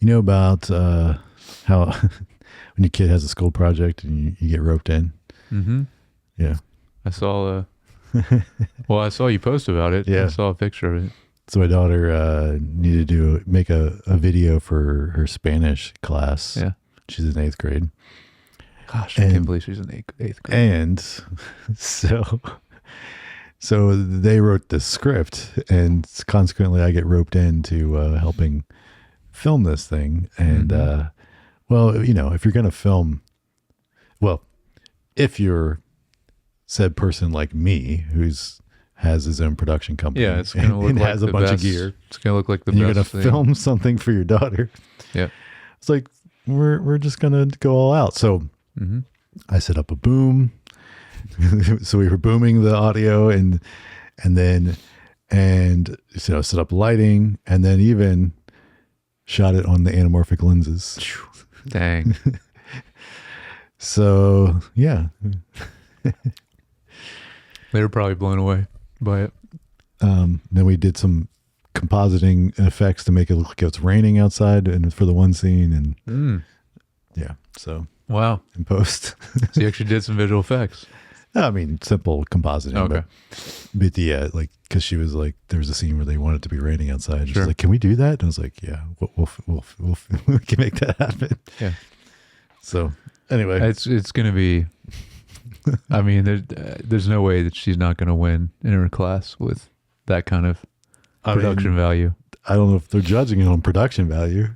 You know about how when your kid has a school project and you get roped in? Mm-hmm. Yeah. I saw I saw you post about it. Yeah. I saw a picture of it. So my daughter needed to make a video for her Spanish class. Yeah. She's in 8th grade. Gosh, I can't believe she's in 8th grade. And so they wrote the script, and consequently I get roped into helping film this thing. And, well, you know, if you're going to film, well, if you're said person like me, has his own production company, yeah, it's going to look and like has a bunch of gear, it's going to look like the and best you're going to film something for your daughter. Yeah. It's like, we're just going to go all out. So I set up a boom. So we were booming the audio and set up lighting, and then even shot it on the anamorphic lenses. Dang. So yeah. They were probably blown away by it. Then we did some compositing effects to make it look like it's raining outside and for the one scene, and yeah, so wow, in post. So you actually did some visual effects. I mean, simple compositing. Okay. But yeah, like, because she was like, there was a scene where they wanted it to be raining outside. She's Sure. like, can we do that? And I was like, yeah, we'll we can make that happen. Yeah. So anyway, It's going to be, I mean, there's no way that she's not going to win in her class with that kind of production value. I don't know if they're judging it on production value.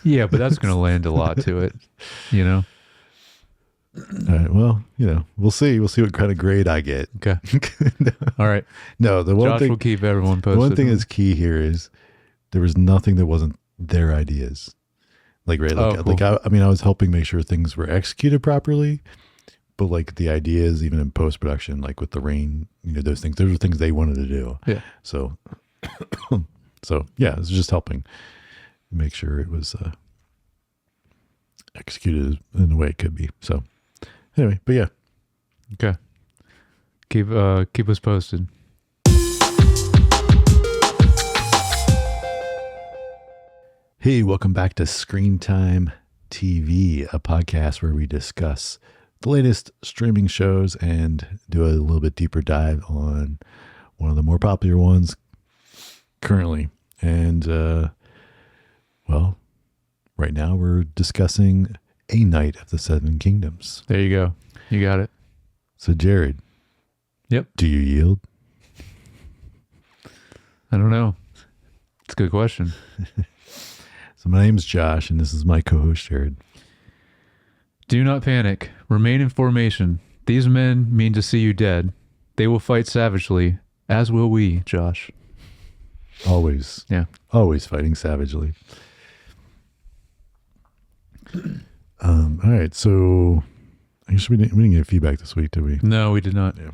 Yeah, but that's going to lend a lot to it, you know? All right. Well, you know, we'll see. We'll see what kind of grade I get. Okay. All right. No, the one Josh thing will keep everyone posted. The one thing that's key here is there was nothing that wasn't their ideas. Like, right. Like, cool. I mean, I was helping make sure things were executed properly, but like the ideas, even in post-production, like with the rain, you know, those are things they wanted to do. Yeah. So yeah, it's just helping make sure it was executed in the way it could be. So anyway, but yeah. Okay. Keep us posted. Hey, welcome back to Screen Time TV, a podcast where we discuss the latest streaming shows and do a little bit deeper dive on one of the more popular ones currently. And, well, right now we're discussing A Night of the Seven Kingdoms. There you go. You got it. So, Jared. Yep. Do you yield? I don't know. It's a good question. So my name's Josh, and this is my co-host, Jared. Do not panic. Remain in formation. These men mean to see you dead. They will fight savagely, as will we, Josh. Always. Yeah. Always fighting savagely. All right. So I guess we didn't get feedback this week, did we? No, we did not. Yeah.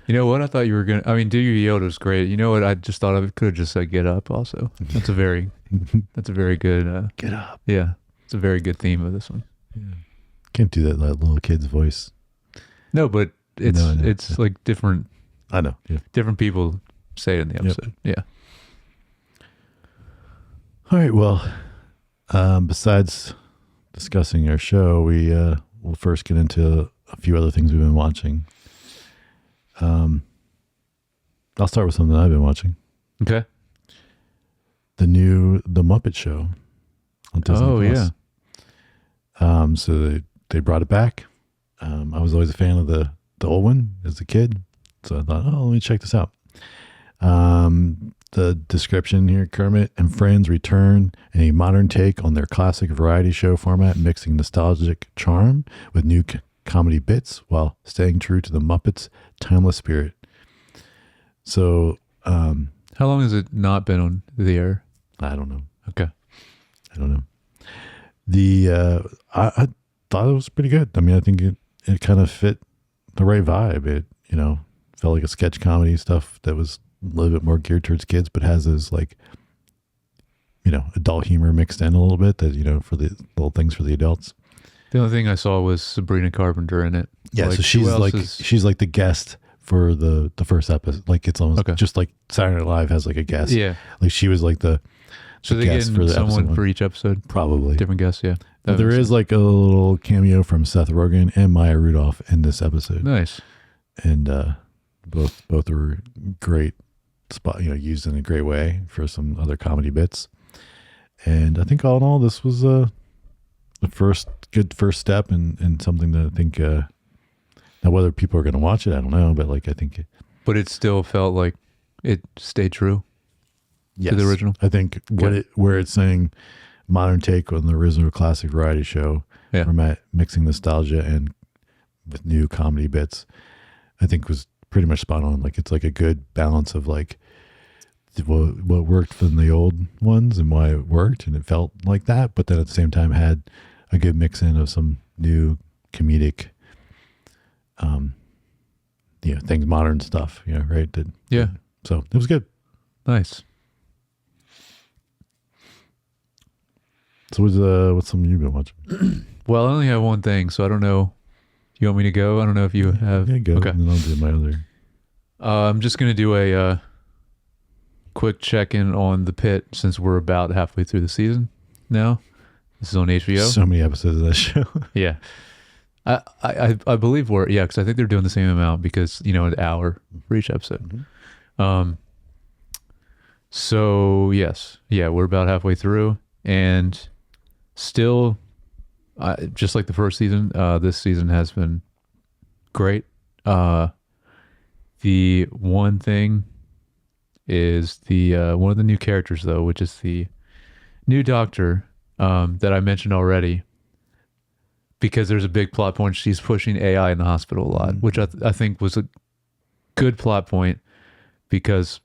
You know what? I thought you were going to, I mean, Do You Yield was great. You know what? I just thought I could have just said Get Up also. That's a very good, Get up. yeah. It's a very good theme of this one. Yeah. Can't do that little kid's voice. No, but it's like different. I know. Yeah. Different people say it in the episode. Yep. Yeah. All right. Well, besides discussing our show, we'll first get into a few other things we've been watching. I'll start with something I've been watching. Okay. The Muppet Show on Disney Plus. Yeah. So they brought it back. I was always a fan of the old one as a kid, so I thought, let me check this out. The description here: Kermit and friends return in a modern take on their classic variety show format, mixing nostalgic charm with new comedy bits while staying true to the Muppets' timeless spirit. So, how long has it not been on the air? I don't know. Okay. I don't know. I thought it was pretty good. I mean, I think it kind of fit the right vibe. It, felt like a sketch comedy stuff that was a little bit more geared towards kids, but has those like, adult humor mixed in a little bit that, for the little things for the adults. The only thing I saw was Sabrina Carpenter in it. Yeah. Like, so she's like the guest for the first episode. Like it's almost just like Saturday Night Live has like a guest. Yeah. Like she was like the So they guest getting for the someone episode for one. each episode? Probably. Different guests, yeah. But there is like a little cameo from Seth Rogen and Maya Rudolph in this episode. Nice. And both were great spot, used in a great way for some other comedy bits. And I think all in all, this was the good first step and something that I think now whether people are going to watch it, I don't know, but like I think. But it still felt like it stayed true to the original. I think where it's saying modern take on the original classic variety show, we're mixing nostalgia and with new comedy bits, I think was pretty much spot on. Like it's like a good balance of like what worked from the old ones and why it worked and it felt like that, but then at the same time had a good mix in of some new comedic things, modern stuff, right? So it was good. Nice. So what's something you've been watching? Well, I only have one thing, so I don't know. You want me to go? I don't know if you have. Yeah, go. Okay. And then I'll do my other. I'm just going to do a quick check-in on The Pit since we're about halfway through the season now. This is on HBO. So many episodes of that show. Yeah. I believe because I think they're doing the same amount because, an hour for each episode. Mm-hmm. So, yes. Yeah, we're about halfway through. And still, just like the first season, this season has been great. The one thing is the one of the new characters, though, which is the new doctor that I mentioned already, because there's a big plot point. She's pushing AI in the hospital a lot, which I think was a good plot point because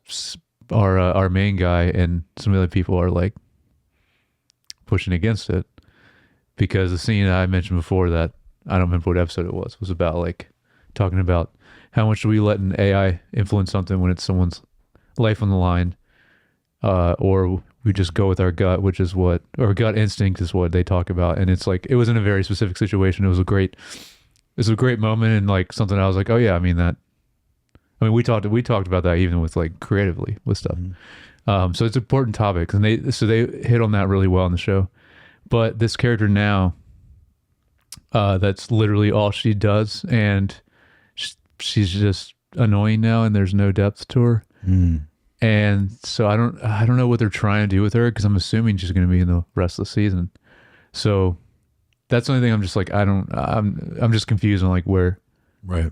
our main guy and some other people are like pushing against it, because the scene that I mentioned before that I don't remember what episode it was about like talking about how much do we let an AI influence something when it's someone's life on the line, or we just go with our gut, which is what, or gut instinct is what they talk about. And it's like, it was in a very specific situation. It was a great moment. And like something I was like, oh yeah, we talked about that even with like creatively with stuff. Mm-hmm. So it's an important topic, and they hit on that really well in the show. But this character now, that's literally all she does. And she's just annoying now, and there's no depth to her. And so I don't know what they're trying to do with her, because I'm assuming she's going to be in the rest of the season. So that's the only thing I'm just like, I'm just confused on like where, right?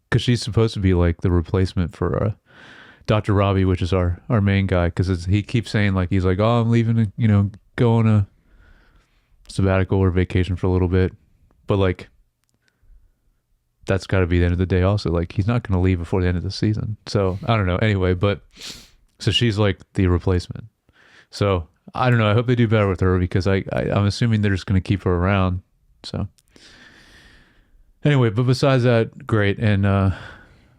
Because she's supposed to be like the replacement for Dr. Robbie, which is our main guy. Because he keeps saying like, he's like, oh, I'm leaving to go on a sabbatical or vacation for a little bit, but like that's got to be the end of the day also. Like he's not going to leave before the end of the season. So I don't know. Anyway, but so she's like the replacement. So I don't know. I hope they do better with her, because I'm assuming they're just going to keep her around. So anyway, but besides that, great. And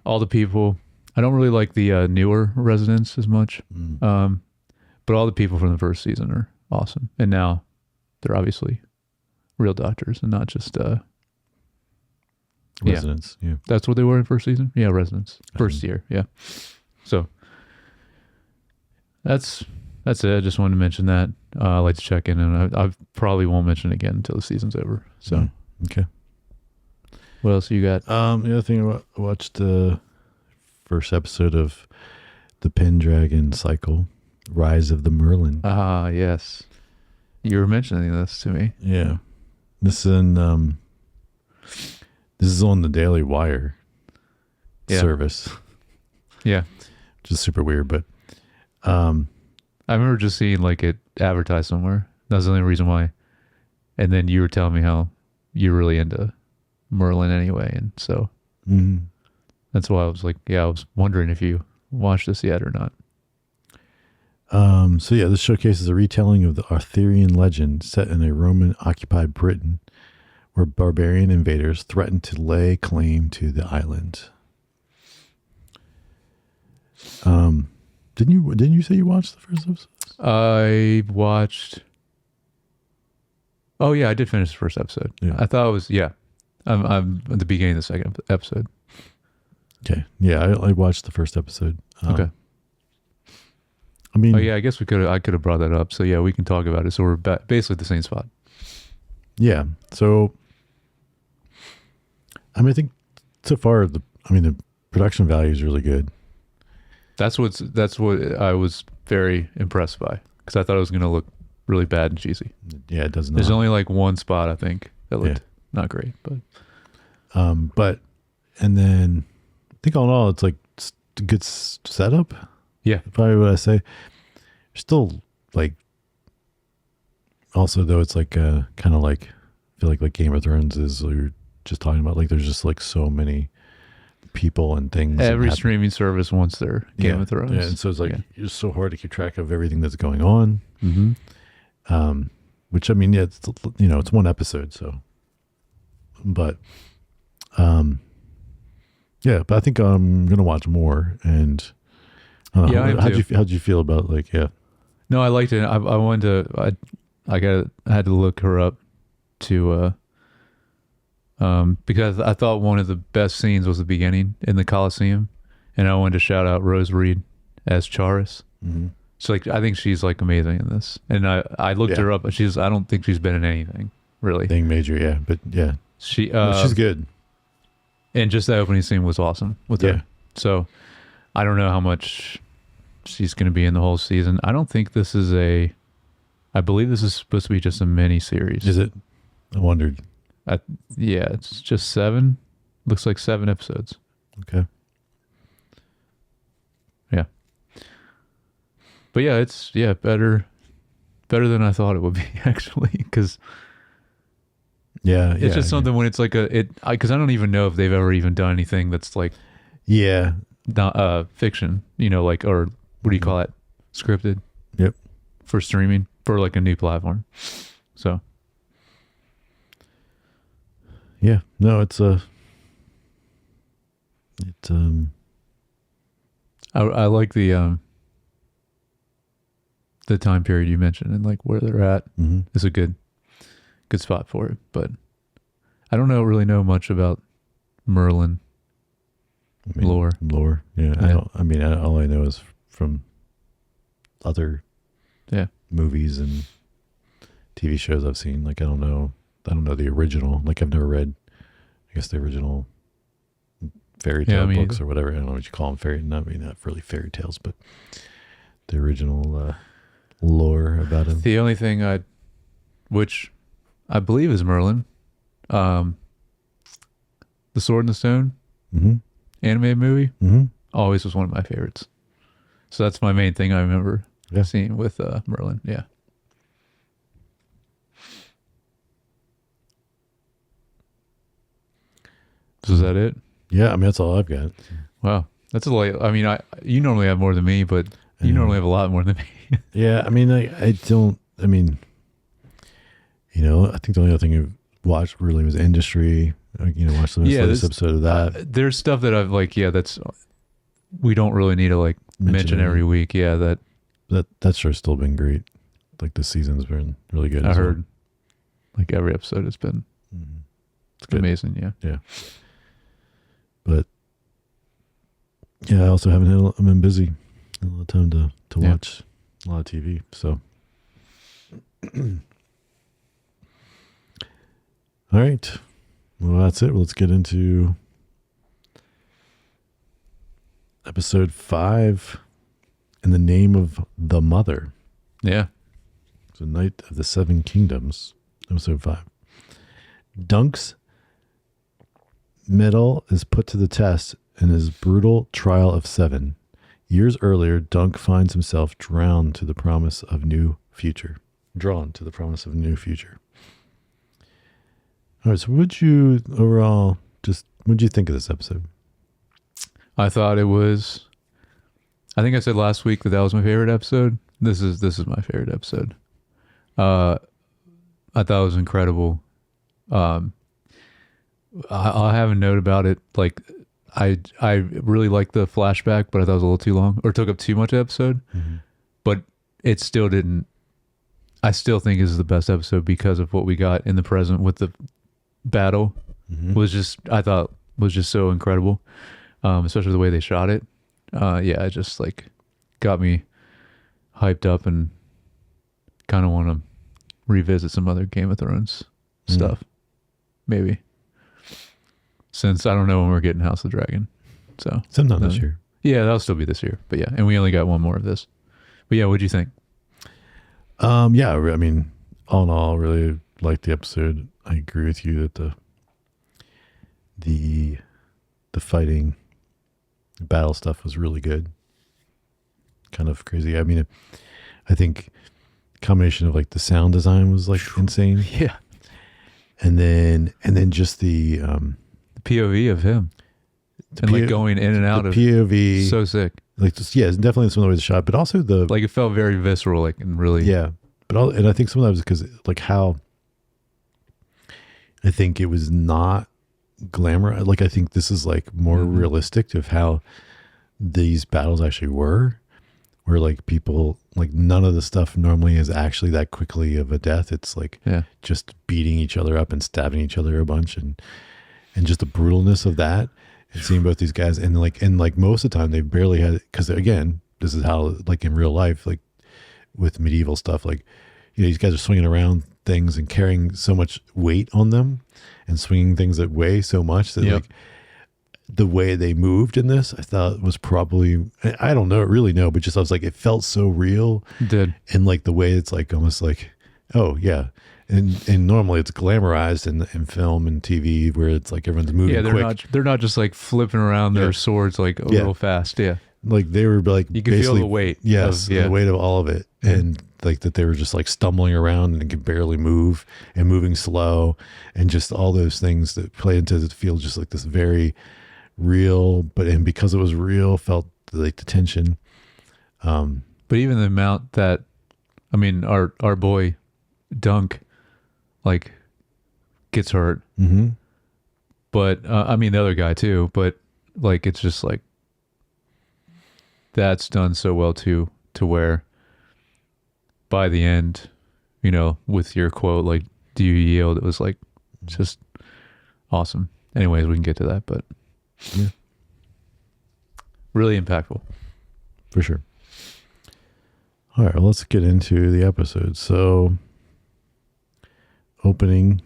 all the people, I don't really like the newer residents as much. But all the people from the first season are awesome. And now they're obviously real doctors and not just residents. Yeah. That's what they were in first season. Yeah, residents. First year. Yeah. So that's it. I just wanted to mention that. I like to check in, and I probably won't mention it again until the season's over. So okay. What else you got? The other thing, I watched the first episode of the Pendragon Cycle, Rise of the Merlin. Ah, yes. You were mentioning this to me. Yeah. This is on the Daily Wire service. Yeah. Which is super weird, but I remember just seeing like it advertised somewhere. That's the only reason why. And then you were telling me how you're really into Merlin anyway, and so that's why I was like, I was wondering if you watched this yet or not. So this showcases a retelling of the Arthurian legend set in a Roman-occupied Britain, where barbarian invaders threatened to lay claim to the island. Didn't you say you watched the first episode? I watched. Oh yeah, I did finish the first episode. Yeah. I thought it was I'm at the beginning of the second episode. Okay. Yeah, I watched the first episode. Okay. I mean, Oh yeah, I guess I could have brought that up. So yeah, we can talk about it. So we're basically at the same spot. yeah. So, I mean, I think so far the production value is really good. That's what I was very impressed by, because I thought it was going to look really bad and cheesy. Yeah, it does not. There's only like one spot I think that looked not great, but and then I think all in all, it's like a good setup. yeah, Probably what I say. Still like, also though, it's like kind of like, I feel like Game of Thrones is, we were just talking about, like there's just like so many people and things. every streaming service wants their Game of Thrones. Yeah, and so it's like it's so hard to keep track of everything that's going on. Mm-hmm. Which I mean, yeah, it's, it's one episode, so. But, yeah, but I think I'm gonna watch more. And how'd you feel about No, I liked it. I wanted to. I had to look her up to because I thought one of the best scenes was the beginning in the Coliseum, and I wanted to shout out Rose Reed as Charis. Mm-hmm. So like, I think she's like amazing in this, and I looked her up. I don't think she's been in anything really. Thing major, yeah, but yeah, she's good. And just that opening scene was awesome with her. So I don't know how much she's going to be in the whole season. I don't think this is I believe this is supposed to be just a mini series. Is it? I wondered. Yeah, it's just 7. Looks like 7 episodes. Okay. Yeah. But yeah, it's better than I thought it would be, actually, because it's just something when it's like because I don't even know if they've ever even done anything that's like not fiction, like, or what do you call it, scripted? Yep. For streaming for like a new platform. So yeah, no, I like the time period you mentioned and like where they're at is a good spot for it. But I don't really know much about Merlin lore. Yeah, all I know is from other movies and TV shows I've seen. Like I don't know the original. Like I've never read, I guess, the original fairy tale books or whatever. I don't know what you call them. Not really fairy tales, but the original lore about him. The only thing which I believe is Merlin, the Sword and the Stone animated movie, always was one of my favorites. So that's my main thing I remember seeing with Merlin. Yeah. So is that it? Yeah, I mean that's all I've got. Wow, that's a lot. I mean, you normally have more than me, but you normally have a lot more than me. Yeah, I mean, I don't. I mean, I think the only other thing I've watched really was Industry. Watched the latest episode of that. There's stuff that I've that's we don't really need to like mention every week. Yeah, that sure still been great. Like the season's been really good. I heard like every episode has been it's amazing. Yeah. Yeah. But yeah, I also I've been busy. A lot of time to watch a lot of TV. So all right. Well, that's it. Let's get into episode 5, In the Name of the Mother. Yeah. So Night of the Seven Kingdoms, episode 5. Dunk's mettle is put to the test in his brutal trial of 7. Years earlier, Dunk finds himself drawn to the promise of a new future. All right, so what'd you think of this episode? I thought it was, I think I said last week that was my favorite episode. This is my favorite episode. I thought it was incredible. I'll have a note about it. Like I really liked the flashback, but I thought it was a little too long or took up too much episode. But it still didn't. I still think this is the best episode because of what we got in the present with the battle. I thought was just so incredible, especially the way they shot it. It just like got me hyped up and kind of want to revisit some other Game of Thrones stuff. Maybe. Since I don't know when we're getting House of the Dragon. So sometime this year. Yeah, that'll still be this year. But yeah, and we only got one more of this. But yeah, what'd you think? Yeah, I mean, all in all, really liked the episode. I agree with you that the fighting, the battle stuff was really good. Kind of crazy. I mean, I think combination of like the sound design was like insane. Yeah. And then just the POV of him. And like going in and out of POV. So sick. Like just, yeah, it's definitely some of the ways shot, but also like it felt very visceral, like, and really. Yeah. And I think some of that was because like how I think it was not glamour. Like I think this is like more realistic of how these battles actually were, where like people, like none of the stuff normally is actually that quickly of a death. It's like just beating each other up and stabbing each other a bunch, and just the brutalness of that. And seeing both these guys, and like most of the time they barely had, because again, this is how like in real life, like with medieval stuff, like, you know, these guys are swinging around things and carrying so much weight on them and swinging things that weigh so much that like the way they moved in this, I thought was probably, I don't know, really know, but just, I was like, it felt so real. It did. And like the way it's like, almost like, oh yeah. And normally it's glamorized in film and TV where it's like everyone's moving quick. They're not just like flipping around their swords like real fast. Yeah. Like they were like, you can feel the weight. Yes. The weight of all of it. And like that they were just like stumbling around and could barely move and moving slow, and just all those things that play into the field, just like this very real, and because it was real, felt like the tension. But even the amount that, I mean, our boy Dunk, like, gets hurt. Mm-hmm. But I mean the other guy too. But like it's just like that's done so well too, to where by the end, you know, with your quote, like, do you yield? It was like just awesome. Anyways, we can get to that, but yeah, really impactful for sure. All right, well, let's get into the episode. So, opening,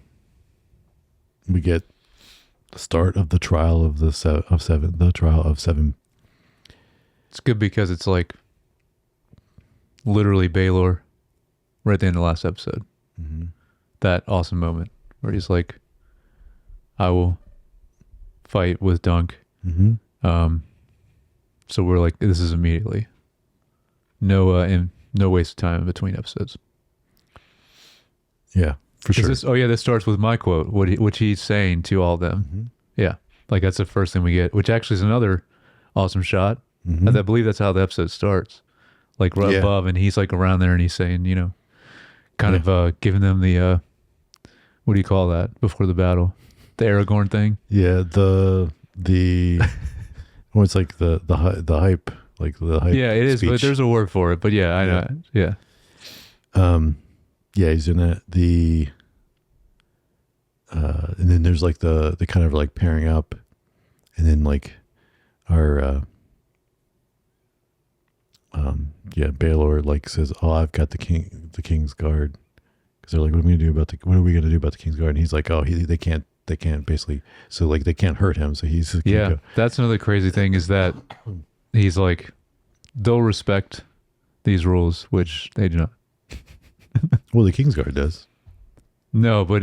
we get the start of the trial of the trial of seven. It's good because it's like literally Baylor right at the end of the last episode. Mm-hmm. That awesome moment where he's like, I will fight with Dunk. Mm-hmm. So we're like, this is immediately no waste of time in between episodes. Yeah, for sure. This starts with my quote, which he's saying to all of them. Mm-hmm. Yeah, like that's the first thing we get, which actually is another awesome shot. Mm-hmm. I believe that's how the episode starts, like right above, and he's like around there and he's saying, you know, kind of giving them the what do you call that before the battle, the Aragorn thing. Yeah, the well, it's like the hype, like the hype. Yeah, it is, speech. but there's a word for it. But yeah, I know. Yeah. Yeah, he's in it. And then there's like the kind of like pairing up, and then like our Baylor like says, "Oh, I've got the King's Guard," because they're like, "What are we gonna do about the King's Guard?" And he's like, "Oh, they can't basically, so like they can't hurt him." So he's go. That's another crazy thing is that he's like, they'll respect these rules, which they do not. Well, the King's Guard does. No, but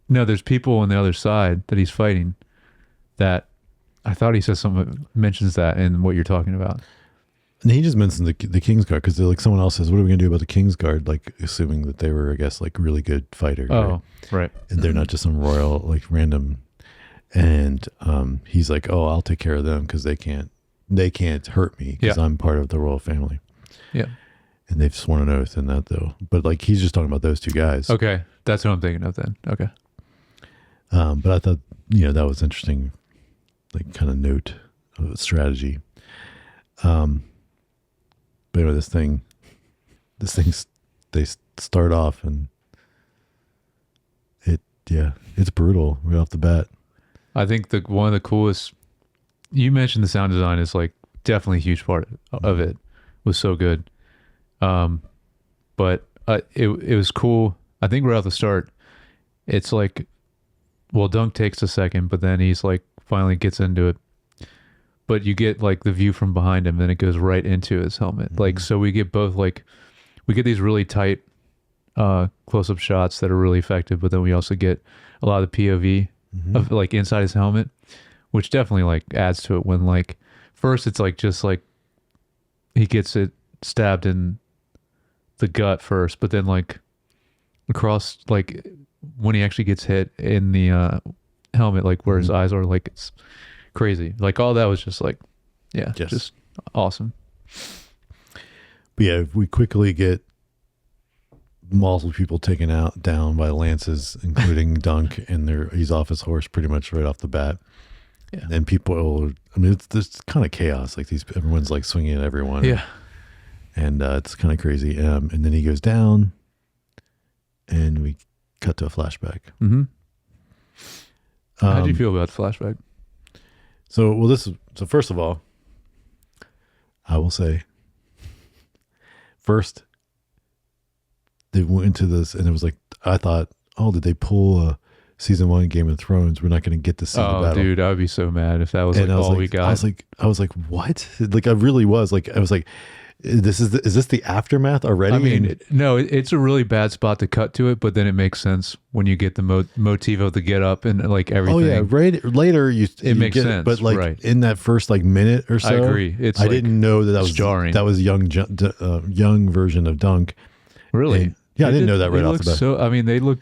there's people on the other side that he's fighting that I thought he says something, mentions that in what you're talking about. And he just mentions the King's Guard because like someone else says, "What are we going to do about the King's Guard?" Like assuming that they were, I guess, like really good fighters. Oh, right. And they're not just some royal, like random. And he's like, "Oh, I'll take care of them because they can't hurt me because I'm part of the royal family." Yeah. And they've sworn an oath in that though. But like he's just talking about those two guys. Okay, that's what I'm thinking of then. Okay. But I thought, you know, that was interesting, like kind of note of strategy. But anyway, this thing, they start off and it's brutal right off the bat. I think one of the coolest, you mentioned the sound design is like definitely a huge part of it. Was so good. But it was cool. I think right off the start, it's like, well, Dunk takes a second, but then he's like finally gets into it. But you get like the view from behind him, then it goes right into his helmet. Like, so we get both, like, we get these really tight close-up shots that are really effective, but then we also get a lot of the POV of like inside his helmet, which definitely like adds to it. When like first it's like just like he gets it stabbed in the gut first, but then like across, like when he actually gets hit in the helmet, like where his eyes are, like it's crazy. Like all that was just like, yeah, Yes. just awesome. But yeah, we quickly get multiple people taken down by lances, including Dunk, and he's off his horse pretty much right off the bat. Yeah. And people, I mean, it's kind of chaos. Like everyone's like swinging at everyone. Yeah. And it's kind of crazy. And then he goes down, and we cut to a flashback. Mm-hmm. How do you feel about the flashback? So first of all, I will say, first, they went into this, and it was like, I thought, oh, did they pull season 1 Game of Thrones? We're not going to get to see the battle. Oh, dude, I would be so mad if that was like all we got. I was like, what? Like, I really was like, I was like, is this the aftermath already? I mean, no, it's a really bad spot to cut to it, but then it makes sense when you get the motif of the get up and like everything. Oh yeah, right. Later, it makes get sense, but like right. in that first like minute or so, I agree. I didn't know that was jarring. That was young version of Dunk. Really? And, yeah, I didn't know that right off the bat. So I mean, they look,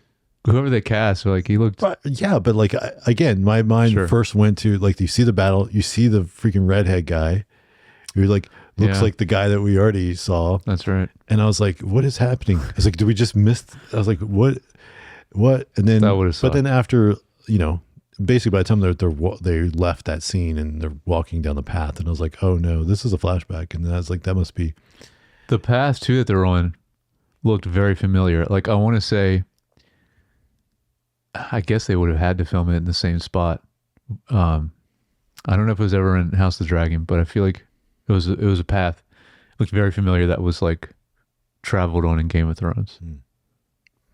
whoever they cast, like he looked. But, yeah, but like again, my mind first went to like, you see the battle, you see the freaking redhead guy, you're like, looks like the guy that we already saw. That's right. And I was like, what is happening? I was like, did we just miss? I was like, what? And then, that would have sucked. But then after, basically by the time they left that scene and they're walking down the path, and I was like, oh no, this is a flashback. And then I was like, that must be the path too that they're on. Looked very familiar. Like I want to say, I guess they would have had to film it in the same spot. I don't know if it was ever in House of the Dragon, but I feel like it was a path. It looked very familiar that was like traveled on in Game of Thrones.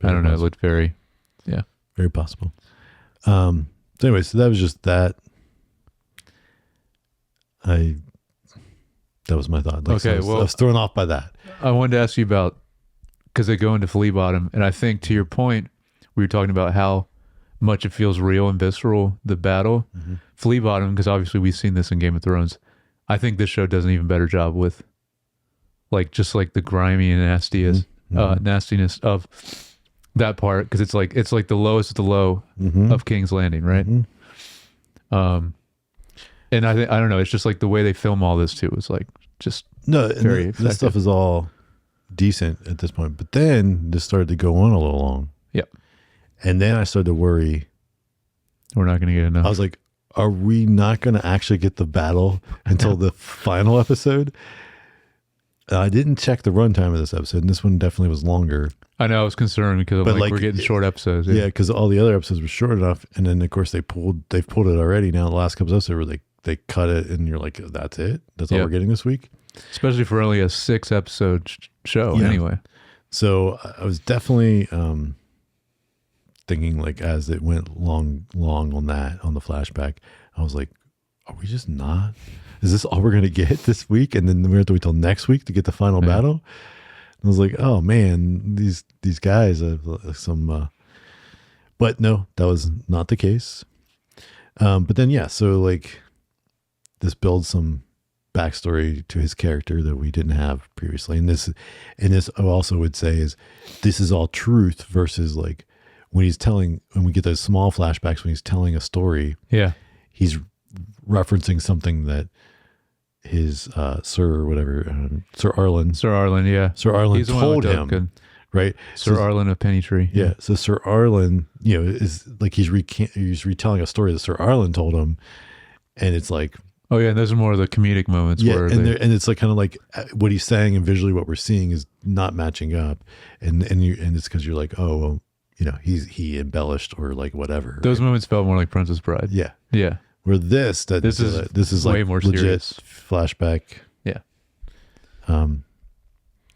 I don't know. It looked very possible. So anyway, so that was just that. That was my thought. Like, okay, I was thrown off by that. I wanted to ask you about, because they go into Flea Bottom, and I think to your point, we were talking about how much it feels real and visceral, the battle. Flea Bottom, because obviously we've seen this in Game of Thrones. I think this show does an even better job with like just like the grimy and nastiness of that part, because it's like the lowest of the low of King's Landing, right? And I don't know, it's just like the way they film all this too is like just very effective. This stuff is all decent at this point, but then this started to go on a little long. Yep. And then I started to worry, we're not going to get enough. I was like, are we not going to actually get the battle until the final episode? I didn't check the runtime of this episode, and this one definitely was longer. I know, I was concerned because I'm like, we're getting short episodes. Yeah, because all the other episodes were short enough, and then of course they've pulled it already. Now the last couple of episodes where they cut it, and you're like, that's it? That's all we're getting this week? Especially for only a 6 episode show anyway. So I was definitely thinking, like, as it went long on the flashback, I was like, are we just not? Is this all we're going to get this week? And then we have to wait till next week to get the final battle? And I was like, oh man, these guys have some, but no, that was not the case. But then, so like this builds some backstory to his character that we didn't have previously. And this I also would say is this is all truth versus like when we get those small flashbacks, when he's telling a story, he's referencing something that his Sir Arlen he's told him, right? Sir Arlen of Pennytree. Yeah. So Sir Arlen, is like he's retelling a story that Sir Arlen told him, and it's like, oh yeah, and those are more of the comedic moments. Where and it's like kind of like what he's saying and visually what we're seeing is not matching up, and it's because you're like, oh well, he embellished or like whatever. Those moments felt more like Princess Bride. Yeah. Yeah. Where this is way like more legit serious. flashback. Yeah. Um,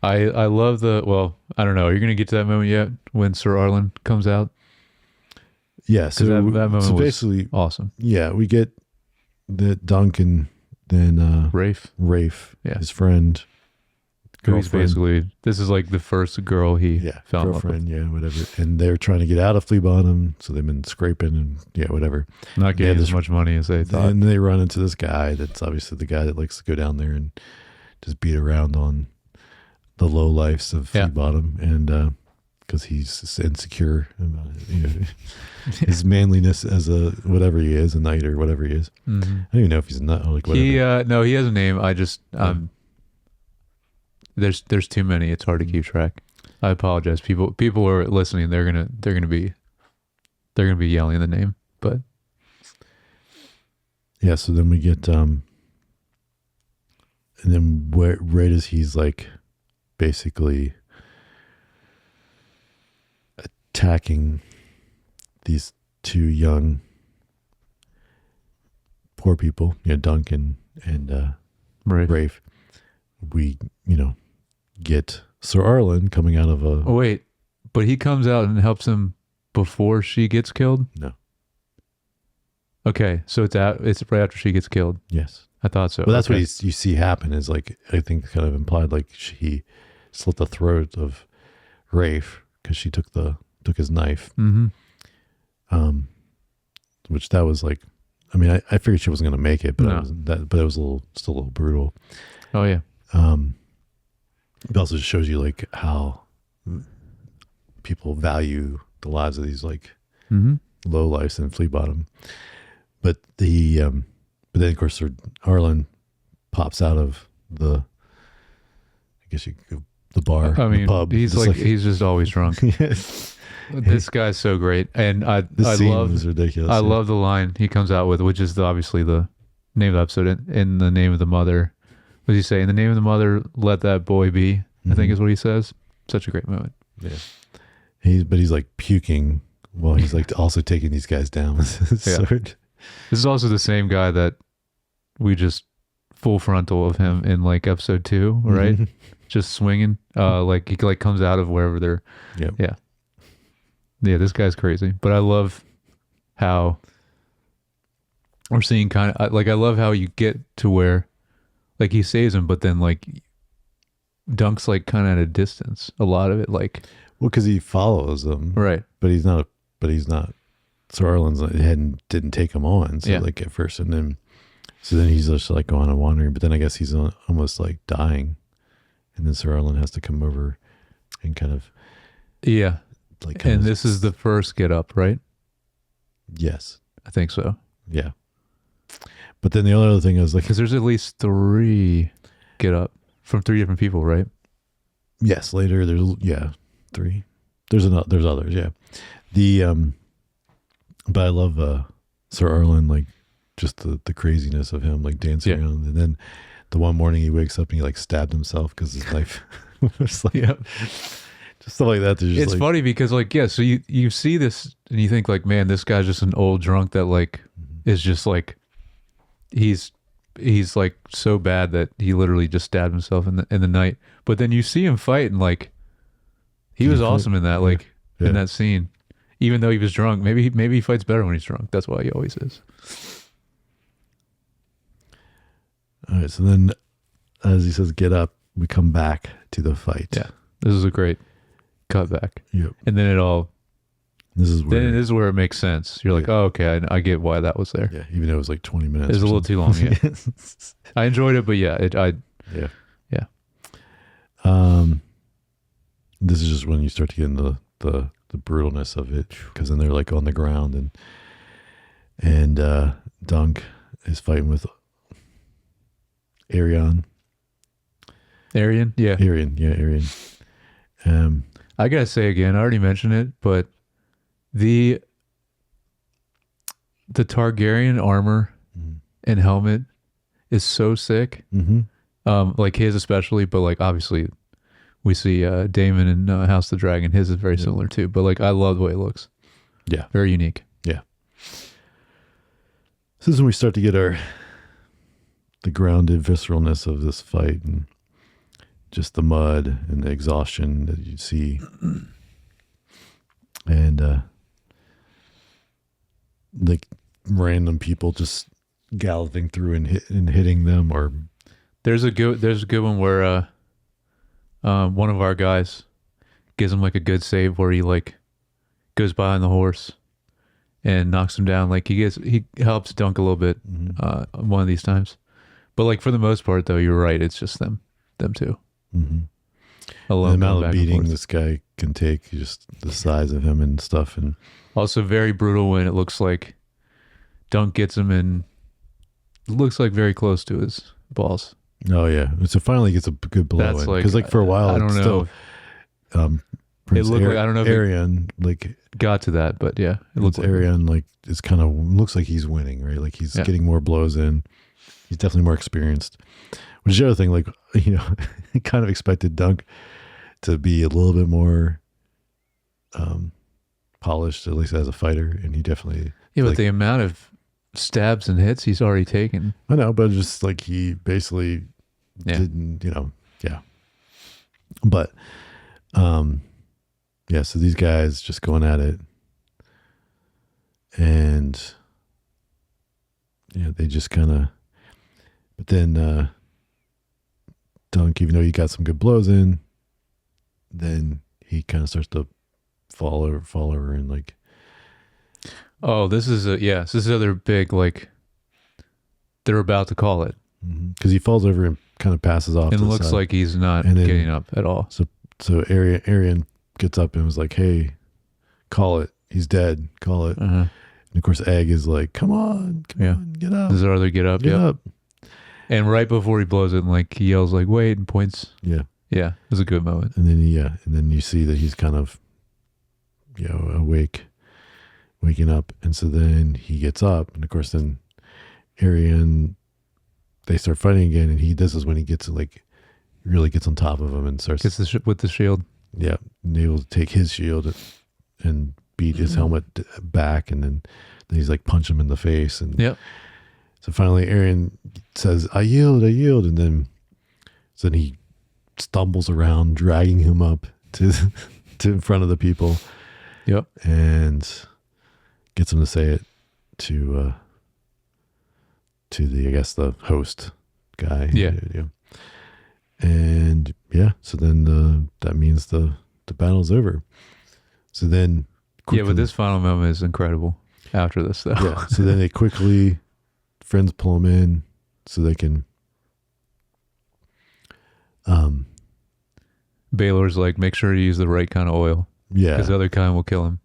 I love I don't know. Are you going to get to that moment yet when Sir Arlen comes out? yeah. So That moment was basically, awesome. yeah, we get the Duncan, then Rafe, Yeah. his friend, Who's girlfriend. basically, this is like the first girl he fell in love with. girlfriend, yeah, whatever. And they're trying to get out of Flea Bottom, so they've been scraping and whatever. Not getting as much money as they thought. And they run into this guy that's obviously the guy that likes to go down there and just beat around on the low lifes of Flea Bottom, and because he's insecure about his manliness as a whatever he is, a knight or whatever he is. Mm-hmm. I don't even know if he's a nut or like whatever. No, he has a name. I just there's too many. It's hard to keep track. I apologize. People who are listening, they're gonna be yelling the name. But yeah, so then we get and then right as he's like basically attacking these two young poor people, Duncan and Rafe, we get Sir Arlen coming out of a... Oh, wait, but he comes out and helps him before she gets killed? No. Okay, so it's right after she gets killed. Yes. I thought so. Well, that's what you see happen is like, I think kind of implied like he slit the throat of Rafe because she took his knife. Mm-hmm. Which that was like, I mean, I figured she wasn't going to make it, but No. it was still a little brutal. Oh yeah. It also just shows you like how people value the lives of these like low lives in Flea Bottom. But but then of course Sir Arlen pops out of the bar. I mean, the pub. he's he's just always drunk. Yes. This guy's so great, and I scene love was ridiculous. I love the line he comes out with, which is obviously the name of the episode. In the name of the mother, what does he say? In the name of the mother, let that boy be. I think is what he says. Such a great moment. Yeah. He's like puking while he's like also taking these guys down with his sword. This is also the same guy that we just full frontal of him in like episode 2, right? Mm-hmm. Just swinging. Like he like comes out of wherever they're. Yep. Yeah. Yeah, this guy's crazy. But I love how we're seeing kind of like, I love how you get to where like he saves him, but then like Dunk's like kind of at a distance. A lot of it, like, well, because he follows them, right? But he's not. Sir Arlen's didn't take him on. So like at first, and then he's just like going and wandering. But then I guess he's almost like dying, and then Sir Arlen has to come over and kind of like. And this is the first get up, right? Yes, I think so. Yeah. But then the other thing is like, because there's at least 3 get up from 3 different people, right? Yes, later there's 3. There's others, yeah. But I love Sir Arlen, like just the craziness of him like dancing around, and then the one morning he wakes up and he like stabbed himself because his knife was like just stuff like that. It's funny because like so you see this and you think like, man, this guy's just an old drunk that like is just like he's like so bad that he literally just stabbed himself in the night. But then you see him fight and like he was awesome in that in that scene. Even though he was drunk, maybe he fights better when he's drunk. That's why he always is. All right, so then as he says get up, we come back to the fight. Yeah. This is a great cutback. Yep. And then this is where it makes sense. You're like, oh, okay, I get why that was there. Yeah, even though it was like 20 minutes. It's a little too long, yeah. I enjoyed it, but yeah. This is just when you start to get into the brutalness of it, because then they're like on the ground and Dunk is fighting with Arion. Arian? Yeah. Arion. I gotta say again, I already mentioned it, but the Targaryen armor and helmet is so sick. Mm-hmm. Like his especially, but like obviously we see Daemon in House of the Dragon. His is very similar too, but like I love the way it looks. Yeah. Very unique. Yeah. This is when we start to get the grounded visceralness of this fight, and just the mud and the exhaustion that you see. And like random people just galloping through and hitting them. Or there's a good one where one of our guys gives him like a good save where he like goes behind the horse and knocks him down. Like he helps Dunk a little bit one of these times. But like for the most part though, you're right, it's just them two. Mm-hmm. The amount of beating this guy can take, just the size of him and stuff. And also very brutal when it looks like Dunk gets him and it looks like very close to his balls. Oh yeah, so finally gets a good blow in, because like for a while I don't know. Prince it looked like, I don't know if Arian like got to that, but yeah, it looks like Arian like it's kind of looks like he's winning, right? Like he's getting more blows in. He's definitely more experienced. Which is the other thing, like, you know, kind of expected Dunk to be a little bit more polished, at least as a fighter, and he definitely. Yeah, but like, the amount of stabs and hits he's already taken. I know, but just like he basically didn't, you know, yeah. But, yeah, so these guys just going at it, and yeah, they just kind of. But then Dunk, even though he got some good blows in, then he kind of starts to fall over and like. Oh, this is another big, like, they're about to call it. Because he falls over and kind of passes off. And it looks like he's not getting up at all. So Arian gets up and was like, hey, call it. He's dead. Call it. And of course, Egg is like, come on, get up. Does Arthur get up? Get up. And right before he blows it, like, he yells, like, wait, and points. Yeah. Yeah, it was a good moment. And then you see that he's kind of, you know, waking up. And so then he gets up, and of course then Arian, they start fighting again, and this is when he gets like really gets on top of him and starts with the shield. Yeah, and able to take his shield and beat his helmet back, and then he's like punch him in the face, and so finally Arian says, I yield, and then he stumbles around, dragging him up to in front of the people. Yep. And gets him to say it to the, I guess, the host guy. Yeah. And yeah, so then that means the battle's over. So then quickly, but this final moment is incredible after this though. Yeah. So then they quickly, friends pull him in so they can Baylor's like, make sure you use the right kind of oil. Yeah. Because the other kind will kill him.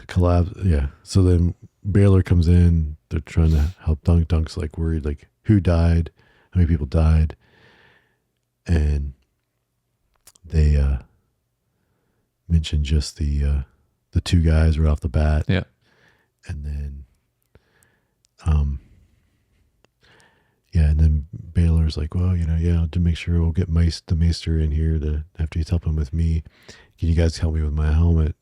Collapse. Yeah. So then Baylor comes in. They're trying to help Dunk. Dunk's like worried, like who died, how many people died, and they mentioned just the two guys right off the bat. Yeah. And then, and then Baylor's like, well, you know, to make sure we'll get the maester in here to after he's helping with me. Can you guys help me with my helmet?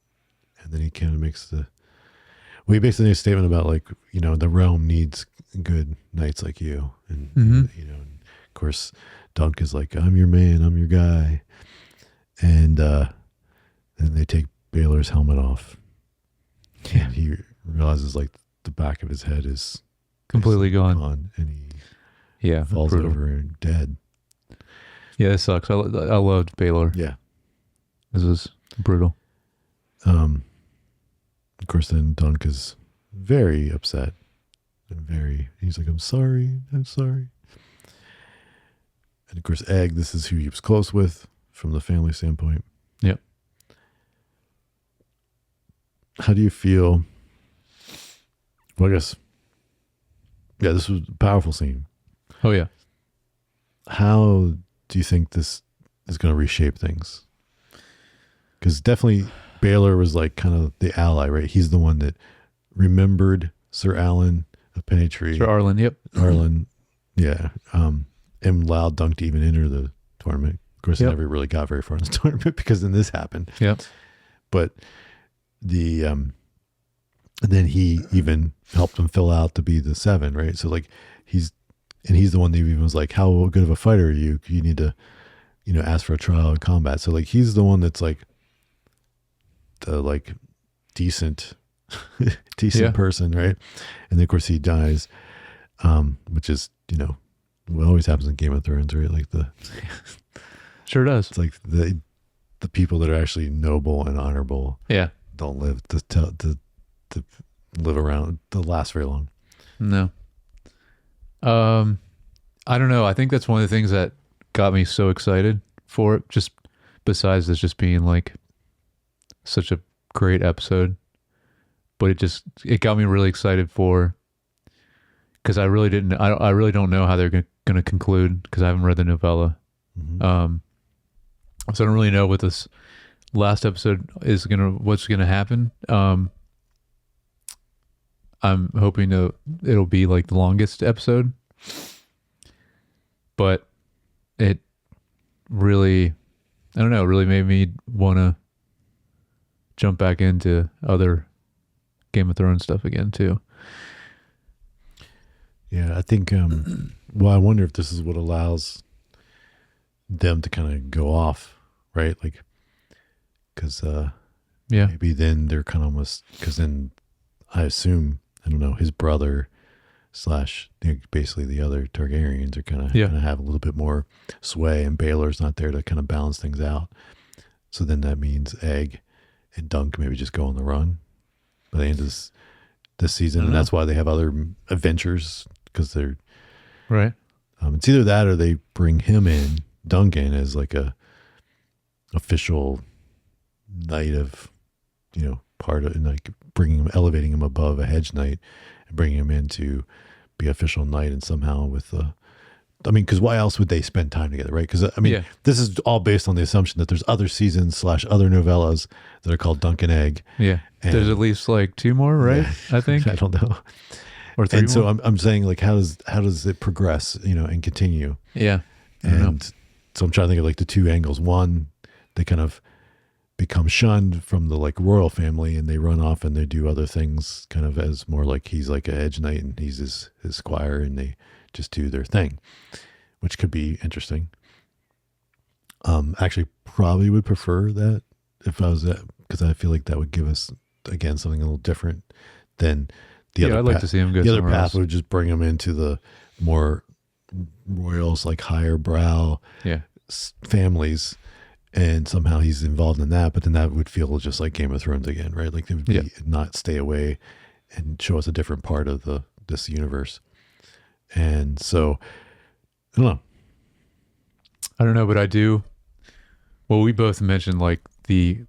And then he kind of makes he basically makes a statement about like, you know, the realm needs good knights like you. And, you know, and of course, Dunk is like, I'm your man, I'm your guy. And then they take Baylor's helmet off. Yeah. And he realizes like the back of his head is completely gone. And he falls over and dead. Yeah, it sucks. I loved Baylor. Yeah. This was brutal. Of course, then Dunk is very upset and he's like, I'm sorry. And of course, Egg, this is who he was close with from the family standpoint. Yep. How do you feel? Well, I guess, this was a powerful scene. Oh, yeah. How do you think this is going to reshape things? Because definitely Baylor was like kind of the ally, right? He's the one that remembered Sir Alan of Pennytree. Sir Arlen, yep. Arlen, yeah. And allowed Dunk to even enter the tournament. Of course, he never really got very far in the tournament because then this happened. Yep. But the And then he even helped him fill out to be the 7, right? So like he's the one that even was like, how good of a fighter are you? You need to, ask for a trial in combat. So like he's the one that's like the like decent person, right? And then of course he dies, which is, what always happens in Game of Thrones, right? Like Sure does. it's like the people that are actually noble and honorable don't live to live around to last very long. No. I don't know. I think that's one of the things that got me so excited for it, just besides this just being like such a great episode. But it got me really excited because I really don't know how they're going to conclude, because I haven't read the novella. Mm-hmm. So I don't really know what this last episode what's gonna happen. I'm hoping it'll be like the longest episode, but it really, I don't know, really made me want to jump back into other Game of Thrones stuff again too. Yeah, I think, I wonder if this is what allows them to kind of go off, right? Like, because maybe then they're kind of almost, because then I assume, I don't know, his brother / basically the other Targaryens are kind of have a little bit more sway, and Baelor's not there to kind of balance things out. So then that means Egg and Dunk maybe just go on the run by the end of this season, and that's why they have other adventures, because they're right. It's either that or they bring him in, Duncan, as like a official knight of, part of, like elevating him above a hedge knight and bringing him in to be official knight, and somehow because why else would they spend time together, right? Because this is all based on the assumption that there's other seasons / other novellas that are called Dunk and Egg. Yeah, there's at least like 2 more, right? I think. I don't know. Or 3 and more? so I'm saying, like, how does it progress, and continue? Yeah. And so I'm trying to think of like the 2 angles. One, they kind of become shunned from the like royal family, and they run off and they do other things, kind of as more like he's like a hedge knight and he's his squire, and they just do their thing, which could be interesting. Actually probably would prefer that if I was that, because I feel like that would give us, again, something a little different than the other. I'd like to see him go the other somewhere path else. would just bring him into the more royals, like higher brow families, and somehow he's involved in that. But then that would feel just like Game of Thrones again, right? Like they would not stay away and show us a different part of this universe. And so I don't know, but I do. Well, we both mentioned like the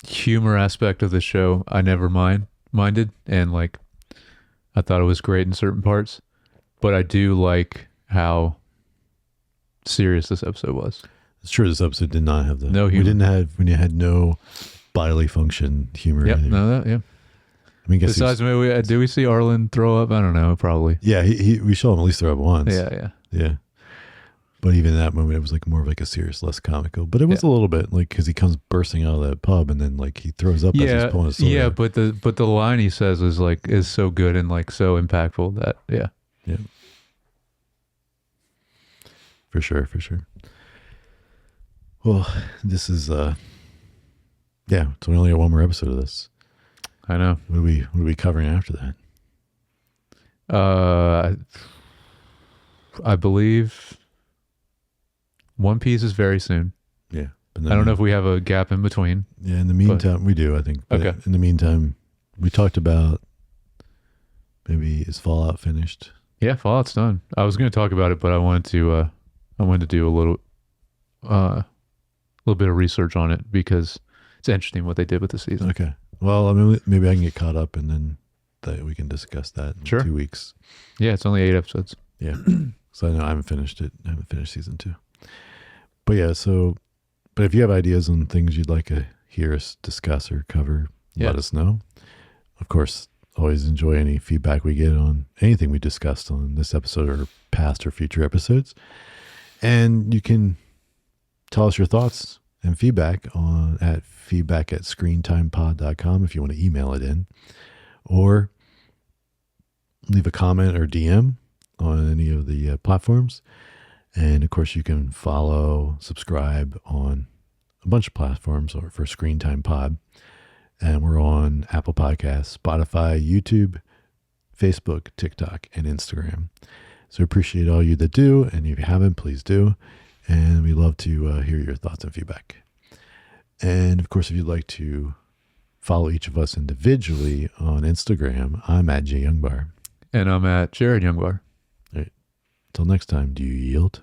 humor aspect of the show. I never minded, and like I thought it was great in certain parts, but I do like how serious this episode was. It's true. This episode did not have no humor. We didn't have, when you had no bodily function humor. Yep. I mean, besides, maybe do we see Arlen throw up? I don't know. Probably. Yeah. We saw him at least throw up once. Yeah. But even in that moment, it was like more of like a serious, less comical. But it was a little bit like, because he comes bursting out of that pub and then like he throws up as he's pulling his sword. Yeah, but the line he says is so good and like so impactful that yeah. For sure. Well, this is so we only got one more episode of this. I know. What are we covering after that? I believe One Piece is very soon. Yeah. I don't know if we have a gap in between. Yeah, in the meantime, we do, I think. But okay. In the meantime, we talked about maybe is Fallout finished? Yeah, Fallout's done. I was going to talk about it, but I wanted to do a little bit of research on it, because it's interesting what they did with the season. Okay. Well, I mean, maybe I can get caught up, and then we can discuss that in 2 weeks. Yeah, it's only 8 episodes. Yeah. So I know I haven't finished it. I haven't finished season 2. But yeah, but if you have ideas on things you'd like to hear us discuss or cover, let us know. Of course, always enjoy any feedback we get on anything we discussed on this episode or past or future episodes. And you can tell us your thoughts and feedback at feedback@screentimepod.com if you want to email it in. or leave a comment or DM on any of the platforms. And of course, you can follow, subscribe on a bunch of platforms or for Screen Time Pod. And we're on Apple Podcasts, Spotify, YouTube, Facebook, TikTok, and Instagram. So appreciate all you that do. And if you haven't, please do. And we love to hear your thoughts and feedback. And of course, if you'd like to follow each of us individually on Instagram, I'm at Jay Youngbar. And I'm at Jared Youngbar. All right. Until next time, do you yield?